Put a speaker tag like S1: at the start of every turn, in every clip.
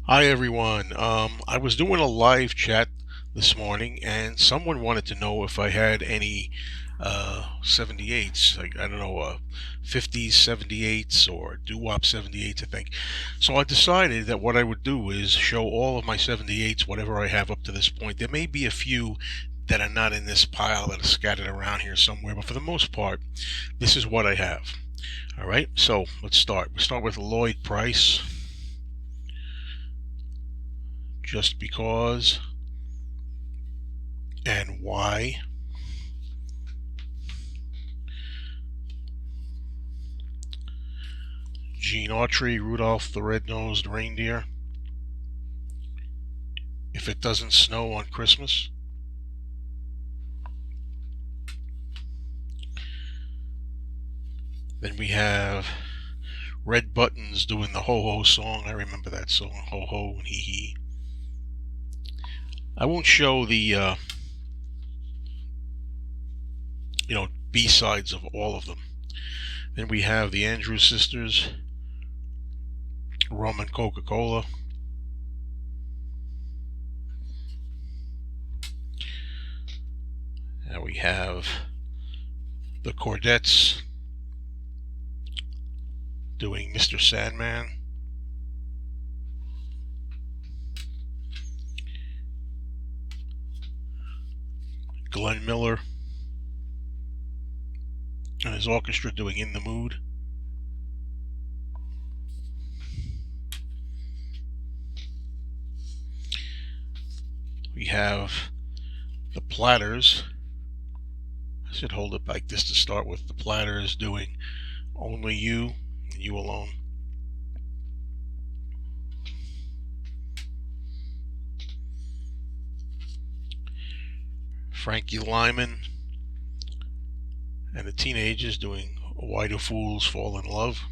S1: Hi everyone. I was doing a live chat this morning, and someone wanted to know if I had any 78s. Like, I don't know, 50s 78s or doo-wop 78s, I think. So I decided that what I would do is show all of my 78s, whatever I have up to this point. There may be a few that are not in this pile that are scattered around here somewhere, but for the most part, this is what I have. All right. So let's start. We start with Lloyd Price, Just Because and Why. Gene Autry, Rudolph the Red-Nosed Reindeer, If It Doesn't Snow on Christmas. Then we have Red Buttons doing the Ho Ho song. I remember that song, Ho Ho and Hee Hee. I won't show the B-sides of all of them. Then we have the Andrews Sisters, Rum and Coca-Cola. And we have the Chordettes doing Mr. Sandman. Glenn Miller and his orchestra doing In the Mood. We have the Platters. I should hold it like this to start with. The Platters doing Only You and You Alone. Frankie Lyman and the Teenagers doing Why Do Fools Fall in Love.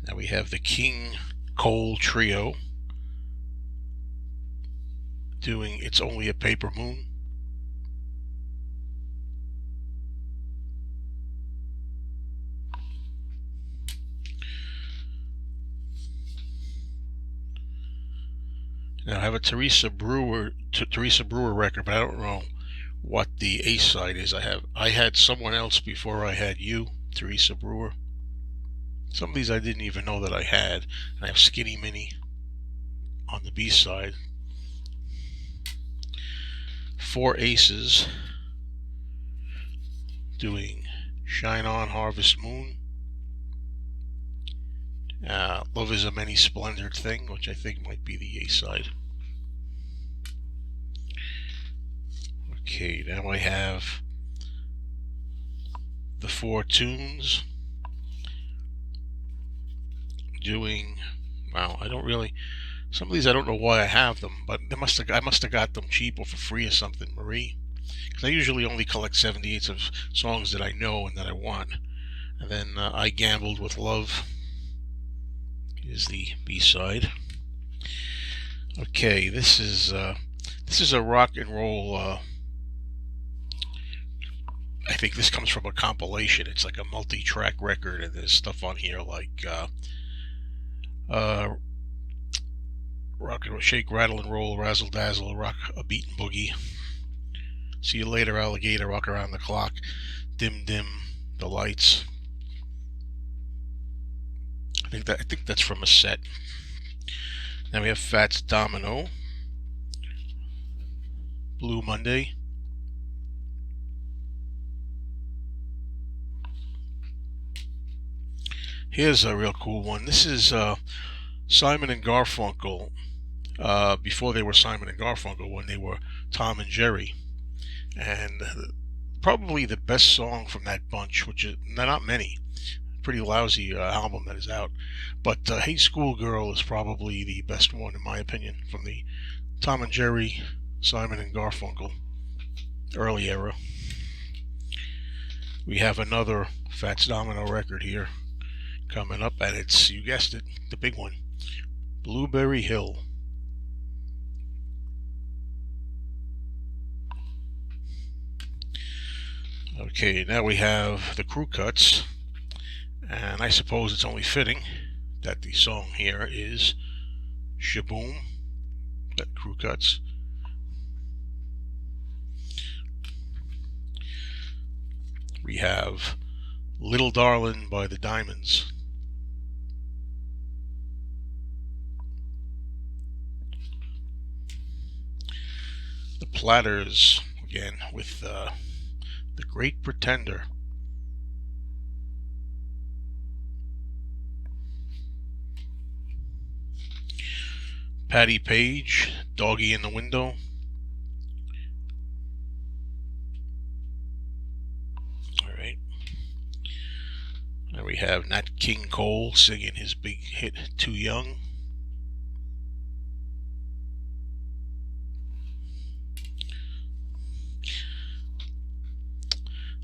S1: Now we have the King Cole Trio doing It's Only a Paper Moon. Now I have a Teresa Brewer record, but I don't know what the A side is. I had Someone Else Before I Had You, Teresa Brewer. Some of these I didn't even know that I had. And I have Skinny Minnie on the B side. Four Aces doing Shine On Harvest Moon. Love Is a Many Splendored Thing, which I think might be the A side. Okay, now I have the Four Tunes doing, wow, some of these I don't know why I have them, but I must have got them cheap or for free or something, Marie. Because I usually only collect 78s of songs that I know and that I want. And then I Gambled with Love is the B side. Okay, this is a rock and roll. I think this comes from a compilation. It's like a multi-track record, and there's stuff on here like Rock and Roll, Shake, Rattle and Roll, Razzle Dazzle, Rock a Beat and Boogie, See You Later, Alligator, Rock Around the Clock, Dim Dim, The Lights. I think that's from a set. Now we have Fats Domino, Blue Monday. Here's a real cool one. This is Simon and Garfunkel before they were Simon and Garfunkel, when they were Tom and Jerry. And probably the best song from that bunch, which is not many, pretty lousy album that is out. But Hey Schoolgirl is probably the best one, in my opinion, from the Tom and Jerry, Simon and Garfunkel early era. We have another Fats Domino record here coming up, and it's, you guessed it, the big one, Blueberry Hill. Okay, now we have the crew cuts, and I suppose it's only fitting that the song here is Shaboom, that crew cuts. We have Little Darlin' by the Diamonds. The Platters, again, with The Great Pretender. Patti Page, Doggy in the Window. Alright. Now we have Nat King Cole singing his big hit, Too Young.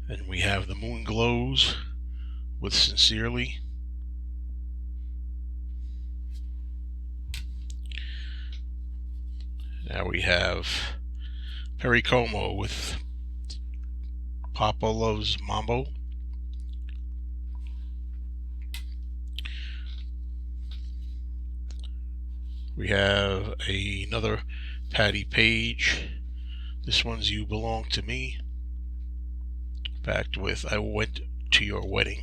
S1: Then we have The Moon Glows with Sincerely. Now we have Perry Como with Papa Loves Mambo. We have another Patti Page. This one's You Belong to Me, backed with I Went to Your Wedding.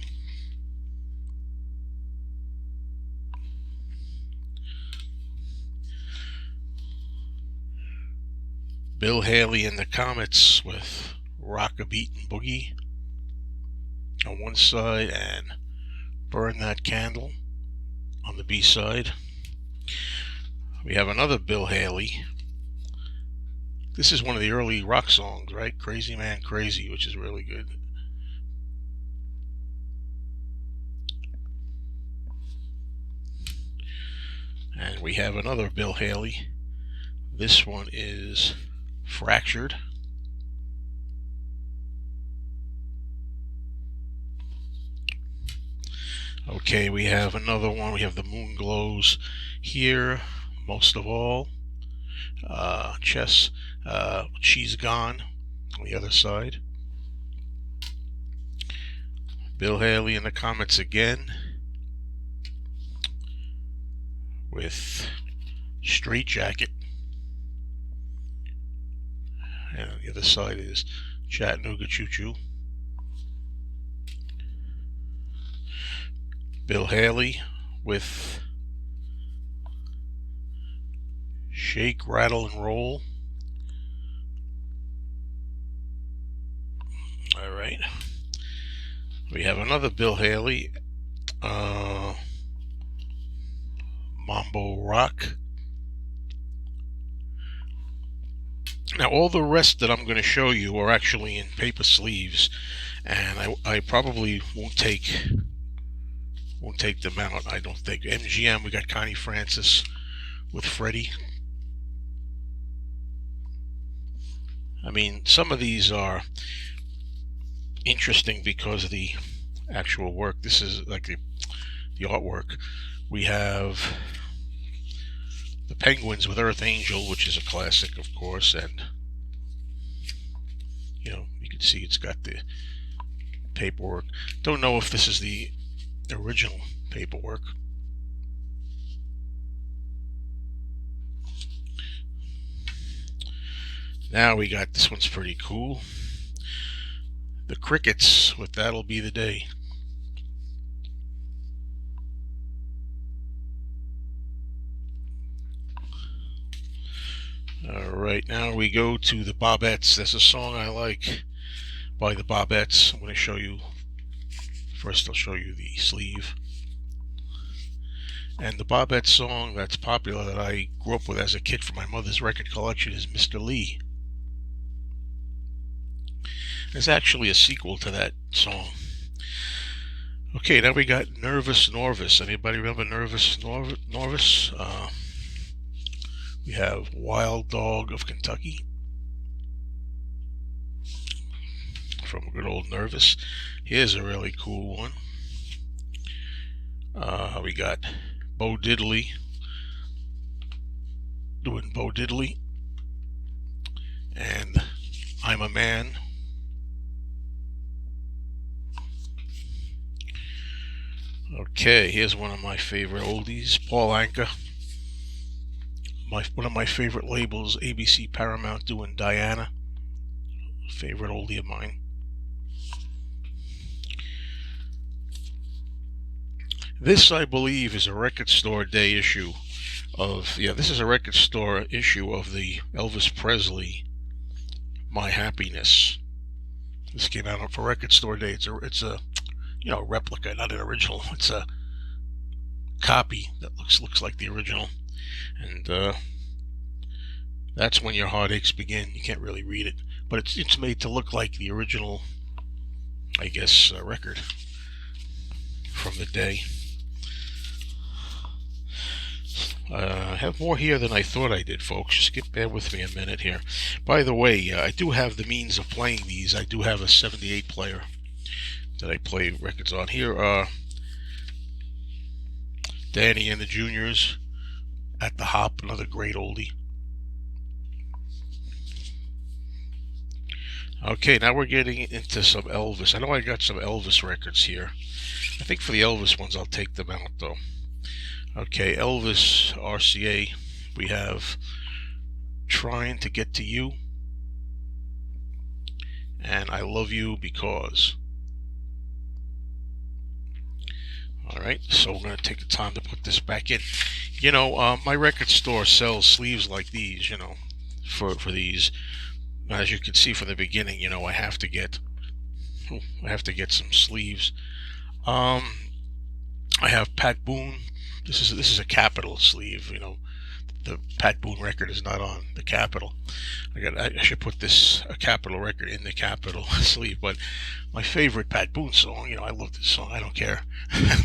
S1: Bill Haley and the Comets with Rock a Beatin' Boogie on one side and Burn That Candle on the B side. We have another Bill Haley. This is one of the early rock songs, right? Crazy Man Crazy, which is really good. And we have another Bill Haley. This one is Fractured. Okay, we have another one. We have The Moon Glows here, most of all. Chess, She's Gone on the other side. Bill Haley and the Comets again with Straight Jacket. And on the other side is Chattanooga Choo Choo. Bill Haley with Shake, Rattle, and Roll. Alright. We have another Bill Haley, Mambo Rock. Now all the rest that I'm going to show you are actually in paper sleeves, and I probably won't take them out, I don't think. MGM, we got Connie Francis with Freddie. I mean, some of these are interesting because of the actual work. This is like the artwork. We have the Penguins with Earth Angel, which is a classic, of course, and you know, you can see it's got the paperwork. Don't know if this is the original paperwork. Now we got, this one's pretty cool, the Crickets with That'll Be the Day. Alright, now we go to the Bobettes. There's a song I like by the Bobettes. I'm going to show you, first I'll show you the sleeve. And the Bobette song that's popular that I grew up with as a kid from my mother's record collection is Mr. Lee. There's actually a sequel to that song. Okay, now we got Nervous Norvis. Anybody remember Nervous Norvis? We have Wild Dog of Kentucky from good old Nervous. Here's a really cool one. We got Bo Diddley doing Bo Diddley, and I'm a Man. Okay, here's one of my favorite oldies, Paul Anka. One of my favorite labels, ABC Paramount, doing Diana. Favorite oldie of mine. This, I believe, is a record store day issue of, this is a record store issue of the Elvis Presley My Happiness. This came out for Record Store Day. It's a replica, not an original. It's a copy that looks like the original, and that's when your heartaches begin. You can't really read it, but it's made to look like the original, I guess, record from the day. I have more here than I thought I did, folks. Just bear with me a minute here. By the way, I do have the means of playing these. I do have a 78 player that I play records on. Here are Danny and the Juniors, At the Hop, another great oldie. Okay, now we're getting into some Elvis. I know I got some Elvis records here. I think for the Elvis ones, I'll take them out, though. Okay, Elvis RCA. We have Trying to Get to You and I Love You Because. Alright, so we're going to take the time to put this back in. My record store sells sleeves like these, for these. As you can see from the beginning, I have to get some sleeves. I have Pat Boone. This is a Capitol sleeve. The Pat Boone record is not on the Capitol. I should put this a Capitol record in the Capitol sleeve. But my favorite Pat Boone song, I love this song. I don't care.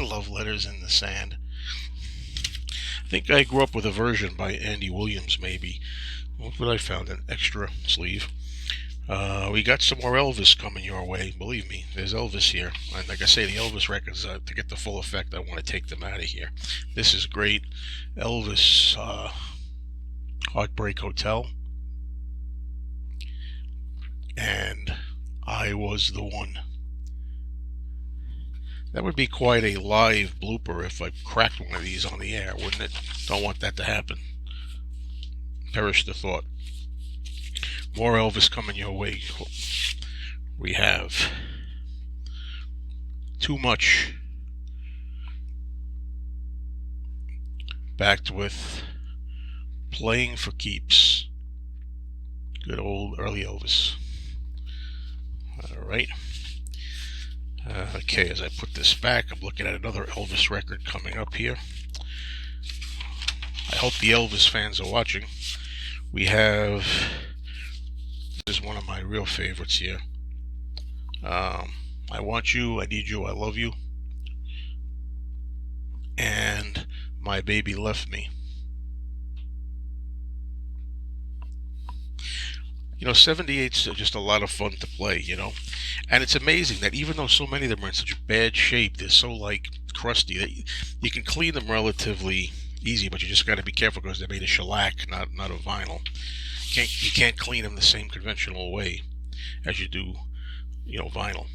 S1: Love Letters in the Sand. I think I grew up with a version by Andy Williams, maybe. Look what I found, an extra sleeve. We got some more Elvis coming your way. Believe me, there's Elvis here. And like I say, the Elvis records, to get the full effect, I want to take them out of here. This is great. Elvis, Heartbreak Hotel. And I Was the One. That would be quite a live blooper if I cracked one of these on the air, wouldn't it? Don't want that to happen. Perish the thought. More Elvis coming your way. We have Too Much, backed with Playing for Keeps. Good old early Elvis. Alright. Okay, as I put this back, I'm looking at another Elvis record coming up here. I hope the Elvis fans are watching. We have, this is one of my real favorites here. I Want You, I Need You, I Love You, and My Baby Left Me. 78's are just a lot of fun to play, and it's amazing that even though so many of them are in such bad shape, they're so crusty that you can clean them relatively easy, but you just got to be careful because they're made of shellac, not a vinyl. You can't clean them the same conventional way as you do, vinyl.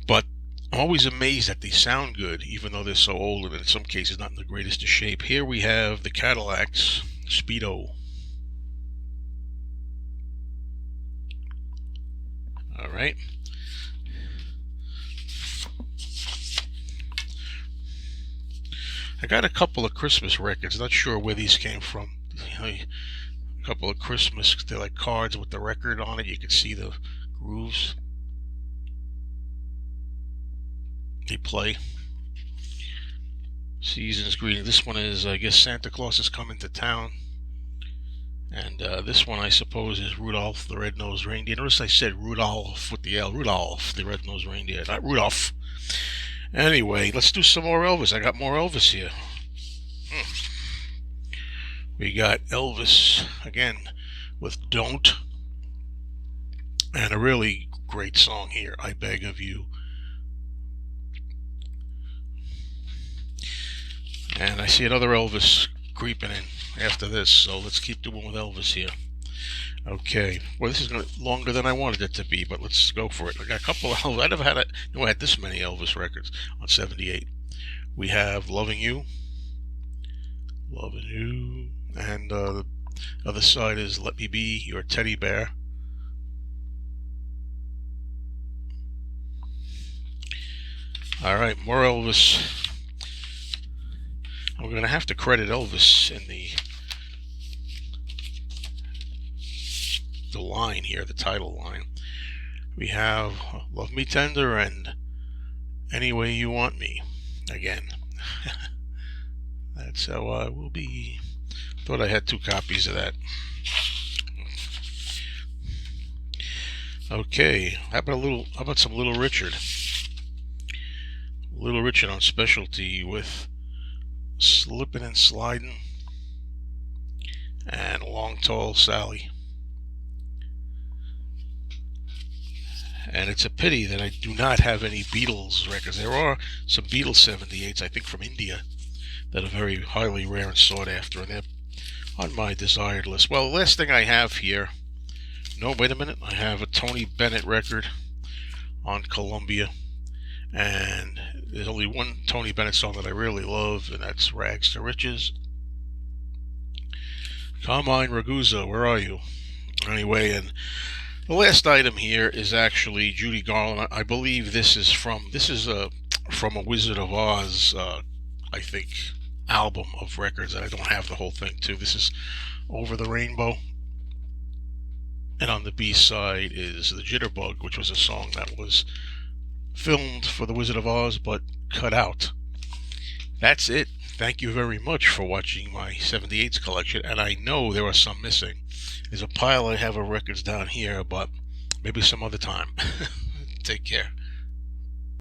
S1: But I'm always amazed that they sound good, even though they're so old and in some cases not in the greatest of shape. Here we have the Cadillacs, Speedo. All right. I got a couple of Christmas records. Not sure where these came from. A couple of Christmas, they're like cards with the record on it. You can see the grooves they play. Season's Greeting. This one is, I guess, Santa Claus is Coming to Town. And this one, I suppose, is Rudolph the Red-Nosed Reindeer. Notice I said Rudolph with the L. Rudolph the Red-Nosed Reindeer, not Rudolph. Anyway, let's do some more Elvis. I got more Elvis here. We got Elvis, again, with Don't. And a really great song here, I Beg of You. And I see another Elvis creeping in after this, so let's keep doing with Elvis here. Okay, well, this is longer than I wanted it to be, but let's go for it. I got a couple of Elvis. I never had I had this many Elvis records on 78. We have Loving You, and the other side is Let Me Be Your Teddy Bear. All right, more Elvis. I'm going to have to credit Elvis in the line here, the title line. We have Love Me Tender and Any Way You Want Me. Again, that's how I will be. Thought I had 2 copies of that. Okay, how about some Little Richard? Little Richard on specialty with Slippin' and Slidin' and Long Tall Sally. And it's a pity that I do not have any Beatles records. There are some Beatles 78s, I think, from India that are very highly rare and sought after, and they're on my desired list. Well, the last thing I have here, no, wait a minute, I have a Tony Bennett record on Columbia, and there's only one Tony Bennett song that I really love, and that's Rags to Riches. Carmine Ragusa, where are you? Anyway, and the last item here is actually Judy Garland. I believe this is from a Wizard of Oz, I think, album of records, and I don't have the whole thing too. This is Over the Rainbow, and on the B side is The Jitterbug, which was a song that was filmed for the Wizard of Oz but cut out. That's it. Thank you very much for watching my 78s collection, and I know there are some missing. There's a pile I have of records down here, but maybe some other time. Take care.